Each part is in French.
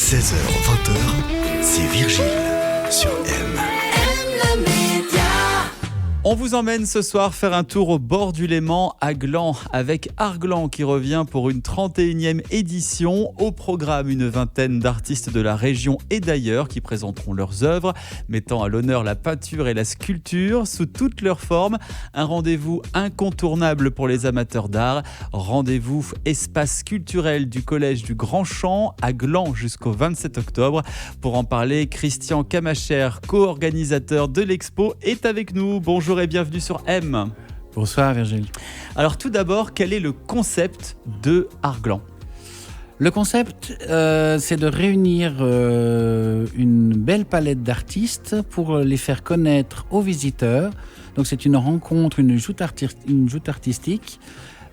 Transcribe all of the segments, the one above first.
16h-20h, c'est Virgile sur M. On vous emmène ce soir faire un tour au bord du Léman à Gland avec Arglan qui revient pour une 31e édition. Au programme, une vingtaine d'artistes de la région et d'ailleurs qui présenteront leurs œuvres, mettant à l'honneur la peinture et la sculpture sous toutes leurs formes. Un rendez-vous incontournable pour les amateurs d'art. Rendez-vous espace culturel du collège du Grand Champ à Gland jusqu'au 27 octobre. Pour en parler, Christian Camacher, co-organisateur de l'expo, est avec nous. Bonjour et bienvenue sur M. Bonsoir Virgile. Alors tout d'abord, quel est le concept de Arglan ? Le concept, c'est de réunir une belle palette d'artistes pour les faire connaître aux visiteurs. Donc c'est une rencontre, une joute artistique.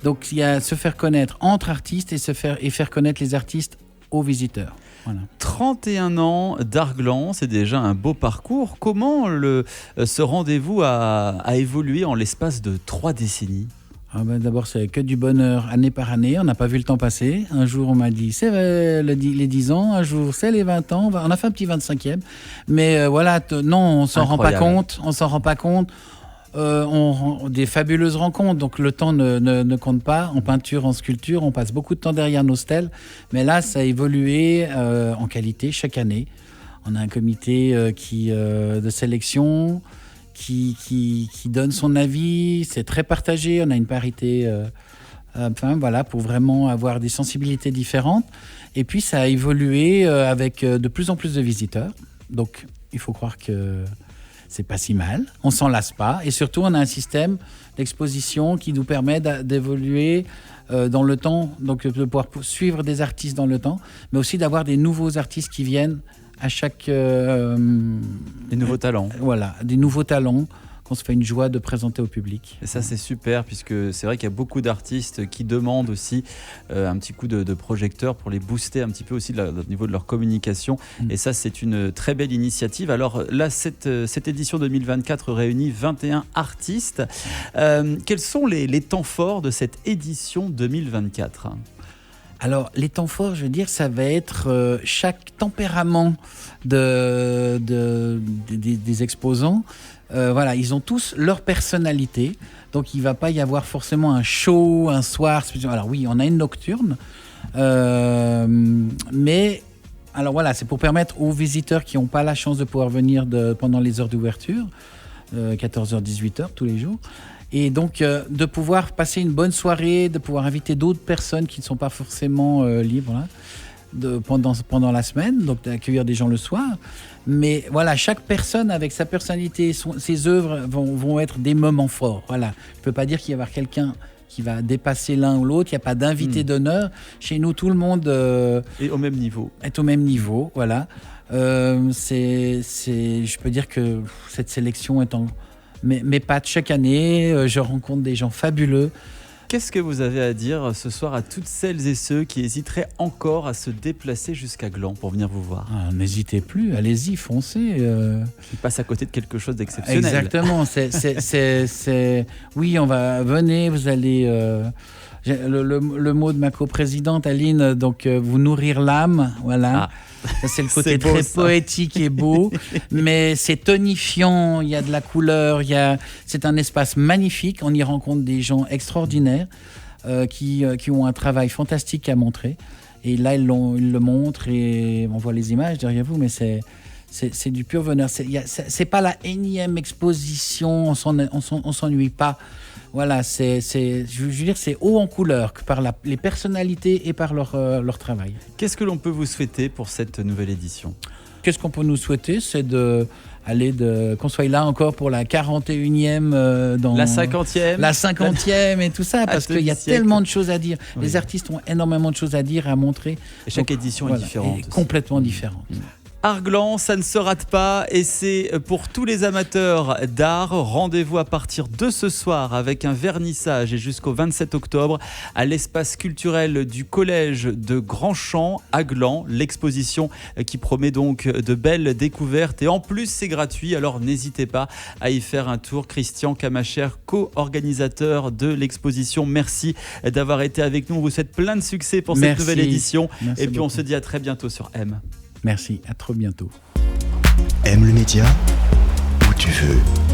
Donc il y a se faire connaître entre artistes et faire connaître les artistes aux visiteurs. Voilà. 31 ans d'Arglan, c'est déjà un beau parcours. Comment ce rendez-vous a évolué en l'espace de 3 décennies ? D'abord, c'est que du bonheur année par année. On n'a pas vu le temps passer. Un jour, on m'a dit, c'est les 10 ans. Un jour, c'est les 20 ans. On a fait un petit 25e. Mais non, on s'en rend pas compte. On s'en rend pas compte. Des fabuleuses rencontres, donc le temps ne compte pas. En peinture, en sculpture, on passe beaucoup de temps derrière nos stèles, mais là ça a évolué en qualité chaque année. On a un comité de sélection qui donne son avis, c'est très partagé, on a une parité pour vraiment avoir des sensibilités différentes, et puis ça a évolué avec de plus en plus de visiteurs, donc il faut croire que c'est pas si mal, on s'en lasse pas, et surtout on a un système d'exposition qui nous permet d'évoluer dans le temps, donc de pouvoir suivre des artistes dans le temps, mais aussi d'avoir des nouveaux artistes qui viennent à chaque... des nouveaux talents. Voilà, des nouveaux talents qu'on se fait une joie de présenter au public. Et ça c'est super, puisque c'est vrai qu'il y a beaucoup d'artistes qui demandent aussi un petit coup de projecteur pour les booster un petit peu aussi au niveau de leur communication. Et ça c'est une très belle initiative. Alors là, cette édition 2024 réunit 21 artistes. Quels sont les temps forts de cette édition 2024 ? Alors, les temps forts, je veux dire, ça va être chaque tempérament des exposants. Ils ont tous leur personnalité. Donc, il ne va pas y avoir forcément un show, un soir. Alors oui, on a une nocturne. Mais, c'est pour permettre aux visiteurs qui n'ont pas la chance de pouvoir venir pendant les heures d'ouverture, 14h, 18h tous les jours. Et donc, de pouvoir passer une bonne soirée, de pouvoir inviter d'autres personnes qui ne sont pas forcément libres pendant la semaine, donc d'accueillir des gens le soir. Mais voilà, chaque personne avec sa personnalité, ses œuvres vont être des moments forts. Voilà. Je ne peux pas dire qu'il va y avoir quelqu'un qui va dépasser l'un ou l'autre. Il n'y a pas d'invité d'honneur. Chez nous, tout le monde est au même niveau. Est au même niveau, voilà. Je peux dire que cette sélection est en... mes pattes chaque année. Je rencontre des gens fabuleux. Qu'est-ce que vous avez à dire ce soir à toutes celles et ceux qui hésiteraient encore à se déplacer jusqu'à Gland pour venir vous voir ? N'hésitez plus, allez-y, foncez. Ils passent à côté de quelque chose d'exceptionnel. Exactement. Oui, venez, vous allez... Le mot de ma coprésidente Aline, donc vous nourrir l'âme, voilà. Ça, c'est le côté très poétique et beau, mais c'est tonifiant, il y a de la couleur, c'est un espace magnifique, on y rencontre des gens extraordinaires qui ont un travail fantastique à montrer. Et là, ils le montrent et on voit les images derrière vous, mais c'est du pur bonheur. C'est pas la énième exposition, on s'ennuie pas. Voilà, je veux dire, c'est haut en couleur par les personnalités et par leur travail. Qu'est-ce que l'on peut vous souhaiter pour cette nouvelle édition ? Qu'est-ce qu'on peut nous souhaiter ? C'est qu'on soit là encore pour la 41e, la 50e. La 50e et tout ça, parce qu'il y a tellement de choses à dire. Oui. Les artistes ont énormément de choses à dire, à montrer. Et chaque édition est différente. Est complètement différente. Arglan, ça ne se rate pas et c'est pour tous les amateurs d'art. Rendez-vous à partir de ce soir avec un vernissage et jusqu'au 27 octobre à l'espace culturel du collège de Grand Champ à Gland. L'exposition qui promet donc de belles découvertes et en plus c'est gratuit, alors n'hésitez pas à y faire un tour. Christian Camacher, co-organisateur de l'exposition, merci d'avoir été avec nous. On vous souhaite plein de succès pour cette nouvelle édition. Merci et puis beaucoup. On se dit à très bientôt sur M. Merci, à trop bientôt. Aime le média où tu veux.